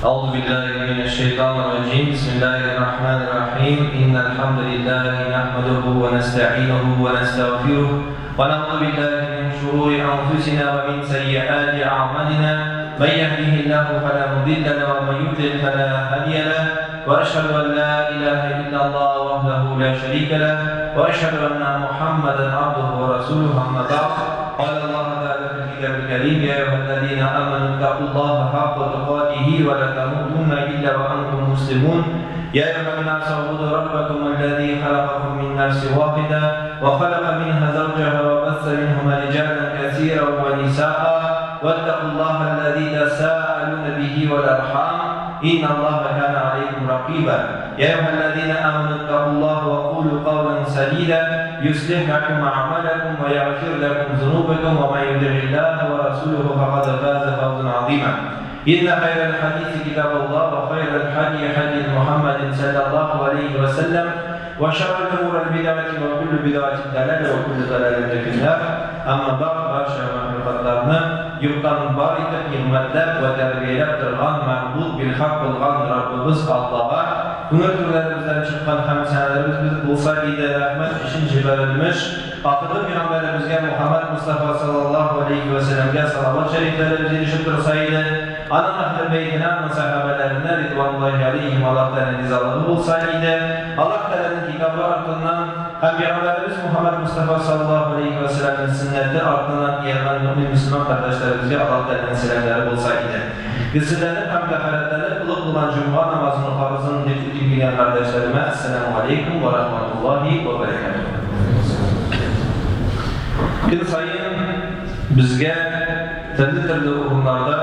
أعوذ بالله من الشيطان الرجيم. بسم الله الرحمن الرحيم. إن الحمد لله نحمده ونستعينه ونستغفره ونعوذ بالله من شرور أنفسنا ومن سيئات أعمالنا. من يهده الله فلا مضل له ومن يضلل فلا هادي له. وأشهد أن لا إله إلا الله وحده لا شريك له وأشهد أن محمدا عبده ورسوله. أما بعد، قال الله تعالى في الكتاب الكريم: يا أيها الذين آمنوا اتقوا الله حق تقاته ولا تموتن إلا وأنتم مسلمون. يا أيها الناس اعبدوا ربكم الذي خلقكم من نفس واحدة وخلق منها زوجها وبث منهما رجالا كثيرا ونساء واتقوا الله الذي تساءلون به والأرحام إن الله كان عليكم رقيبا. يا أيها الذين آمنوا اتقوا الله وقولوا قولا سديدا يصلح لكم أعمالكم ويغفر لكم ذنوبكم ومن يطع الله ورسوله فقد فاز فوزا عظيما. إن خير الحديث كتاب الله وخير الهدي هدي محمد صلى الله عليه وسلم وشر الأمور البدعة وكل بدعة ضلالة وكل ضلالة في النار. أما بعد، barcha mahluqotlarni yuqdan bor etib himmatlab va tarbiyalab turgan ma'bud bil haq bo'lgan Rabbimiz Allohga ko'ngil-ko'nglarimizdan chiqqan hamsanlarimiz bo'lsa edi rahmat ishin jibarilmish oxirgi payg'ambarimizga Muhammad Mustafa sallallohu alayhi va sallamga salovat shariflarimiz erishib tursa edi. Ana ahli baytidan va sahabalarına ridvanullahi alayhim Allah Teala rizalығы bo'lsa edi. Allah Teala'nın kitabı ardından Peygamberimiz Muhammed Mustafa sallallahu aleyhi ve sellem'in sünneti ardından yerden mümin Müslüman kardeşlerimizce Allah Teala'nın selamları olsa edi. Bizlerin hem de haletleri kılık olan Cuma namazının farzını nefret bilgilen kardeşlerime Esselamu Aleyküm ve Rahmetullahi ve Berekatuhu. Bir sayın bizge türlü urunlarda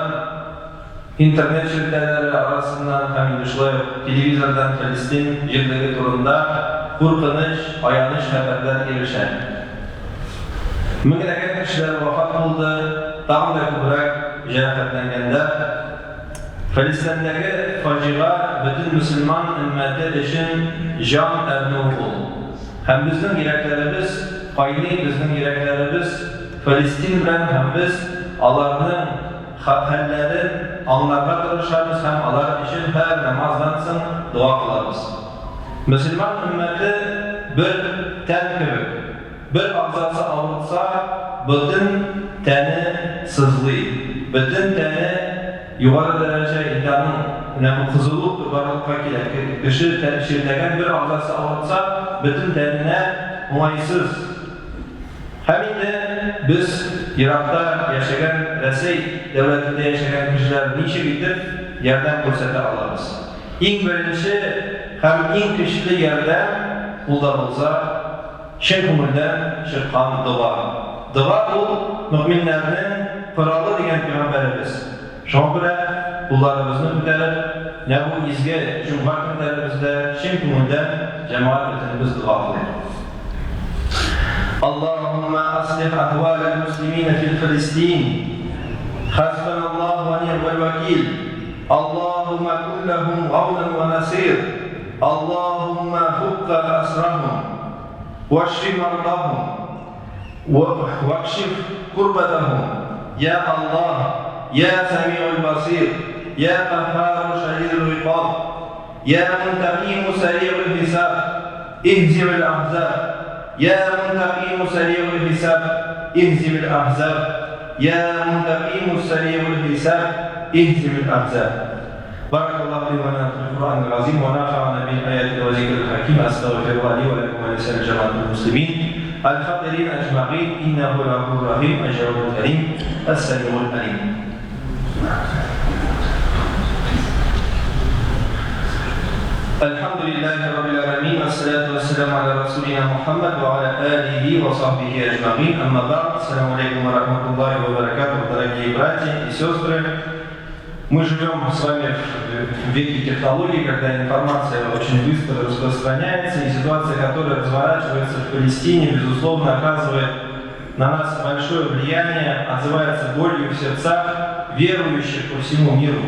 internet şirketleri arasından hem televizordan Filistin yerleri turunda qo'rqinish, ayanish xabarlar erishadi. Minglagan kishilar vafot bo'ldi, tag'da ko'proq jarohatlanganlar. Filistindagi fojia butun musulmon ummati uchun jon arnuv bo'ldi. Ham bizning yuraklarimiz, qayli bizning yuraklarimiz Filistin bilan ham biz ularning hallarini anglashga tirishamiz, ham ular uchun har namozdan so'ng duo qilamiz. Müslüman ümmeti bir ten gibi, bir ağzası ağrıtsa bütün teni sızlıyor. Bütün teni yukarı derece insanın kızılık varlıkla gelir. Kişi şirlegen bir ağzası ağrıtsa bütün tenine umaysız. Hem de biz Irak'ta yaşayan, Resey devletinde yaşayan kişiler niçin gidip yerden korsete alırız. İlk birinci hem en güçlü yerden bulda olsa şirkumulden şirkan dua. Dua bu müminlerin kralı diyen Peygamberimiz. Şonkura bullarımızı mütelir. Ne bu izge Cumhur günlerimizde şirkumulden cemaatimiz dua kılır. Allahümme aslih ahvalel muslimine fil Filistin. Hasbunallahu ve ni'mal vekil. Allahümme kullahum gavlan ve nasir. اللهم فك أسرهم واشف مرضاهم واكشف كربتهم يا الله يا سميع البصير يا قهار شديد العقاب يا منتقم سريع الحساب اهزم الأحزاب يا منتقم سريع الحساب اهزم الأحزاب يا منتقم سريع الحساب اهزم الأحزاب. بارك الله لي ولنا في القرآن العظيم ونفعنا بالآيات وذكر الحكيم. أستغفر الله لي ولكم ولسائر جماعة المسلمين الحاضرين أجمعين إنه هو الغفور الرحيم الجواد الكريم السميع العليم. الحمد لله رب العالمين والصلاة والسلام على رسولنا محمد وعلى آله وصحبه أجمعين. أما بعد، السلام عليكم ورحمة الله وبركاته. Дорогие братья и сестры, мы живем с вами в веке технологий, когда информация очень быстро распространяется, и ситуация, которая разворачивается в Палестине, безусловно, оказывает на нас большое влияние, отзывается болью в сердцах верующих по всему миру.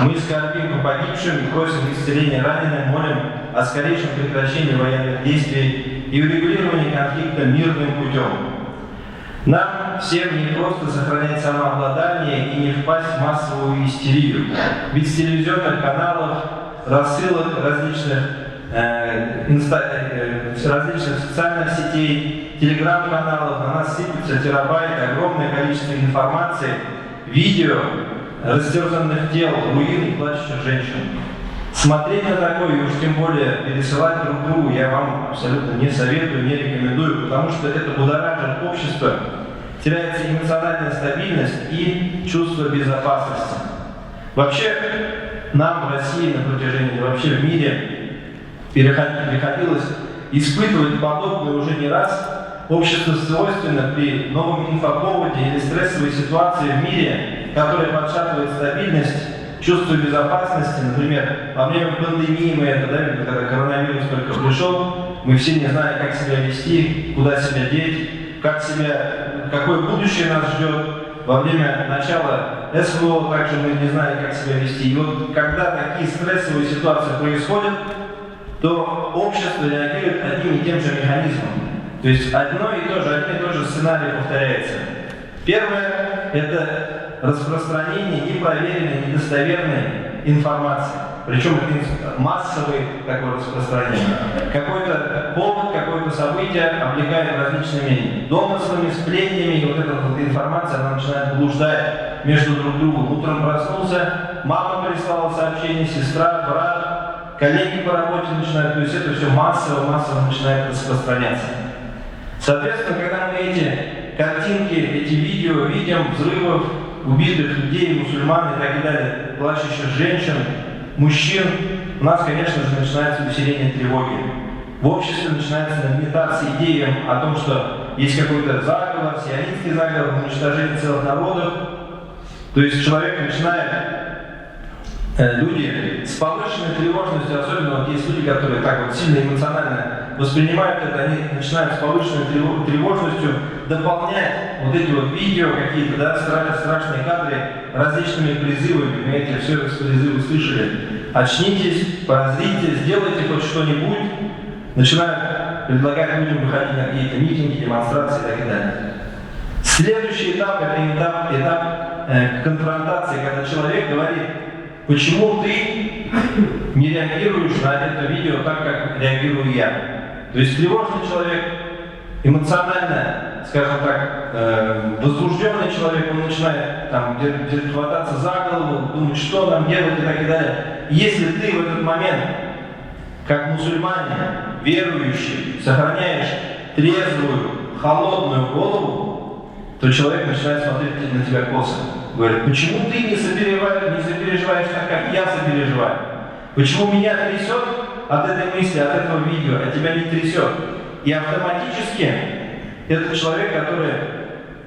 Мы скорбим по погибшим и просим исцеления раненых, молим о скорейшем прекращении военных действий и урегулировании конфликта мирным путем. Нам всем не просто сохранять самообладание и не впасть в массовую истерию. Ведь с телевизионных каналов, рассылок различных социальных сетей, телеграм-каналов на нас сыпется терабайт, огромное количество информации, видео, растерзанных тел, руин и плачущих женщин. Смотреть на такое и уж тем более пересылать друг другу я вам абсолютно не советую, не рекомендую, потому что это будоражит общество, теряется эмоциональная стабильность и чувство безопасности. Вообще, нам в России на протяжении, вообще в мире приходилось испытывать подобное уже не раз. Общество свойственно при новом инфоповоде или стрессовой ситуации в мире, которая подшатывает стабильность, чувство безопасности. Например, во время пандемии мы это, да, когда коронавирус только пришел, мы все не знали, как себя вести, куда себя деть, какое будущее нас ждет. Во время начала СВО также мы не знали, как себя вести. И вот когда такие стрессовые ситуации происходят, то общество реагирует одним и тем же механизмом. То есть один и тот же сценарий повторяется. Первое – это распространение непроверенной, недостоверной информации. Причем это массовое такое распространение. Какой-то повод, какое-то событие облекает различными домыслами, сплетнями, и вот эта вот информация, она начинает блуждать между друг другом. Утром проснулся, мама прислала сообщение, сестра, брат, коллеги по работе начинают, то есть это все массово начинает распространяться. Соответственно, когда мы эти картинки, эти видео видим взрывов, убитых людей, мусульман и так далее, плачущих женщин, мужчин, у нас, конечно же, начинается усиление тревоги. В обществе начинается нагнетаться идея о том, что есть какой-то заговор, сионистский заговор, уничтожение целых народов. То есть человек начинает, люди с повышенной тревожностью, особенно вот есть люди, которые так вот сильно эмоционально воспринимают это, они начинают с повышенной тревожностью дополнять вот эти вот видео, какие-то, да, страшные кадры различными призывами. Мы эти все призывы слышали. Очнитесь, прозрите, сделайте хоть что-нибудь. Начинают предлагать людям выходить на какие-то митинги, демонстрации и так далее. Следующий этап – это этап конфронтации, когда человек говорит: почему ты не реагируешь на это видео так, как реагирую я? То есть тревожный человек, эмоционально, скажем так, возбужденный человек, он начинает там где-то хвататься за голову, думать, что нам делать и так далее. И если ты в этот момент, как мусульманин, верующий, сохраняешь трезвую, холодную голову, то человек начинает смотреть на тебя косо. Говорит: почему ты не сопереживаешь так, как я сопереживаю? Почему меня трясет от этой мысли, от этого видео, а тебя не трясет? И автоматически этот человек, который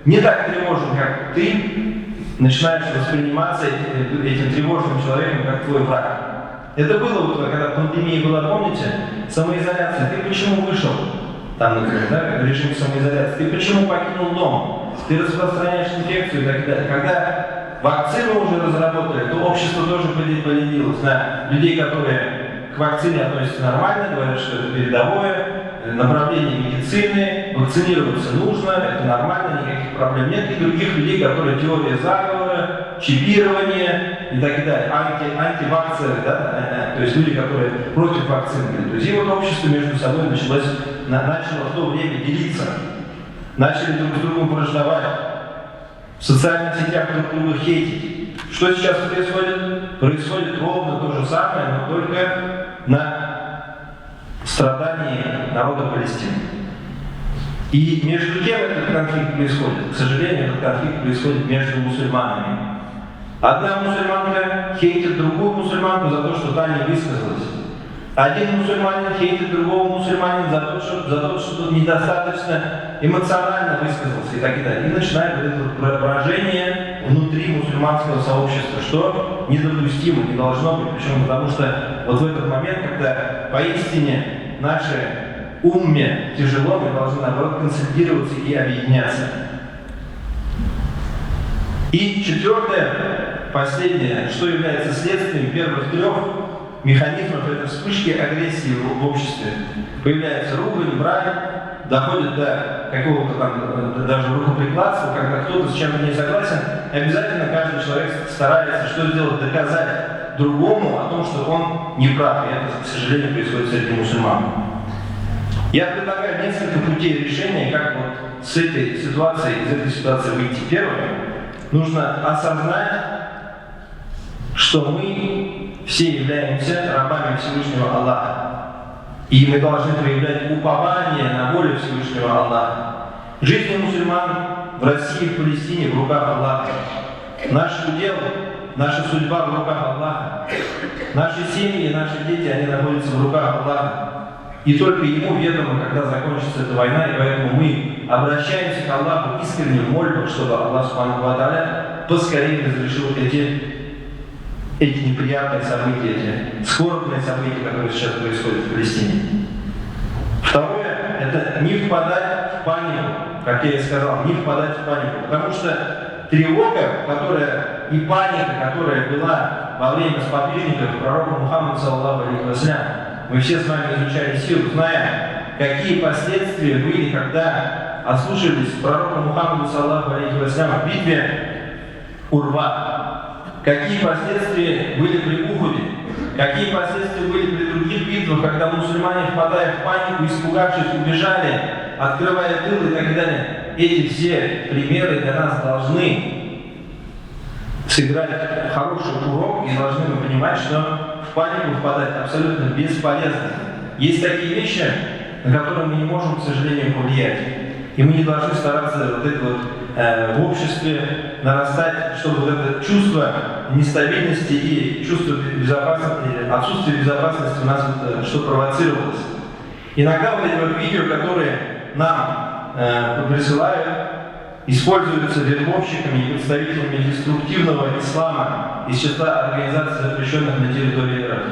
не так тревожен, как ты, начинаешь восприниматься этим тревожным человеком как твой враг. Это было вот, когда пандемия была, помните, самоизоляция. Ты почему вышел, там, например, да, режим самоизоляции, ты почему покинул дом, ты распространяешь инфекцию и так далее. Когда вакцину уже разработали, то общество тоже поделилось на людей, которые к вакцине относятся нормально, говорят, что это передовое направление медицины, вакцинироваться нужно, это нормально, никаких проблем нет. И других людей, которые теория заговора, чипирование и так далее, антивакцеры, да, то есть люди, которые против вакцины. То есть и вот общество между собой начало в то время делиться, начали друг с другом враждовать, в социальных сетях друг друга хейтить. Что сейчас происходит? Происходит ровно то же самое, но только на страдании народа Палестины. И между кем этот конфликт происходит? К сожалению, этот конфликт происходит между мусульманами. Одна мусульманка хейтит другую мусульманку за то, что та не высказалась. Один мусульманин хейтит другого мусульманина за то, что тот недостаточно эмоционально высказался и так далее. И начинает вот это брожение внутри мусульманского сообщества, что недопустимо, не должно быть. Причем потому что вот в этот момент, когда поистине нашей умме тяжело, мы должны, наоборот, концентрироваться и объединяться. И четвертое, последнее, что является следствием первых трех, механизмов этой вспышки агрессии в обществе. Появляется ругань, брань, доходит до какого-то там даже рукоприкладства, когда кто-то с чем-то не согласен, обязательно каждый человек старается что сделать, доказать другому о том, что он не прав. И это, к сожалению, происходит среди мусульман. Я предлагаю несколько путей решения, как вот из этой ситуации выйти. Первое, нужно осознать, что мы все являемся рабами Всевышнего Аллаха. И мы должны проявлять упование на волю Всевышнего Аллаха. Жизнь мусульман в России, в Палестине в руках Аллаха. Наш удел, наша судьба в руках Аллаха. Наши семьи, наши дети, они находятся в руках Аллаха. И только Ему ведомо, когда закончится эта война, и поэтому мы обращаемся к Аллаху искренне в мольбах, чтобы Аллах Субхану ва Тааля поскорее разрешил эти неприятные события, эти скорбные события, которые сейчас происходят в Палестине. Второе, это не впадать в панику, как я и сказал, не впадать в панику, потому что тревога, и паника, которая была во время сподвижников пророка Мухаммада, саллаллаху алейхи ва саллям, мы все с вами изучали сиру, зная, какие последствия были, когда ослушались пророка Мухаммада, саллаллаху алейхи ва саллям, в битве Урва. Какие последствия были при Ухуде, какие последствия были при других битвах, когда мусульмане, впадая в панику, испугавшись, убежали, открывая тыл и так далее. Эти все примеры для нас должны сыграть хороший урок, и должны мы понимать, что в панику впадать абсолютно бесполезно. Есть такие вещи, на которые мы не можем, к сожалению, повлиять. И мы не должны стараться в обществе нарастать, чтобы вот это чувство нестабильности и чувство безопасности, отсутствие безопасности у нас что провоцировалось. Иногда вот эти видео, которые нам присылают, используются вербовщиками и представителями деструктивного ислама из числа организаций, запрещенных на территории РФ.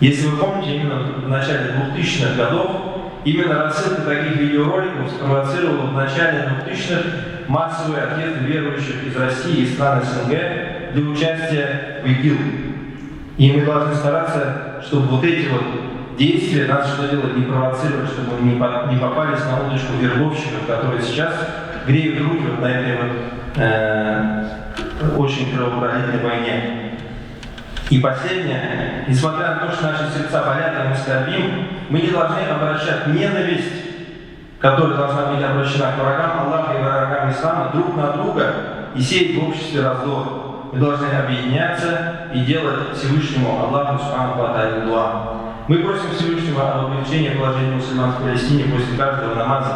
Если вы помните, именно в начале 2000-х годов именно рассылка таких видеороликов спровоцировала в начале 2000-х массовый отъезд верующих из России и стран СНГ для участия в ИГИЛ. И мы должны стараться, чтобы вот эти действия нас что делать, не провоцировать, чтобы мы не попались на удочку вербовщиков, которые сейчас греют руки на этой очень кровопролитной войне. И последнее, несмотря на то, что наши сердца болят, и мы скорбим, мы не должны обращать ненависть, которая должна быть обращена к врагам Аллаха и врагам ислама, друг на друга и сеять в обществе раздор. Мы должны объединяться и делать Всевышнему Аллаху Субхану ва Тааля дуа. Мы просим Всевышнего об облегчении положения мусульман в Палестине после каждого намаза.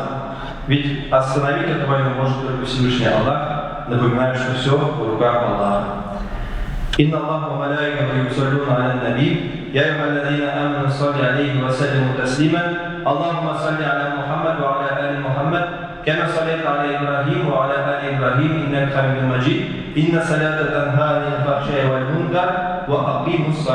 Ведь остановить эту войну может только Всевышний Аллах. Напоминаю, что все в руках Аллаха. إن الله وملائكته يصلون على النبي يا أيها الذين آمنوا صلوا عليه وسلموا تسليما اللهم صل على محمد وعلى آل محمد كما صليت على إبراهيم وعلى آل إبراهيم إنك حميد مجيد إن الصلاة تنهى عن الفحشاء والمنكر وأقيموا الصلاة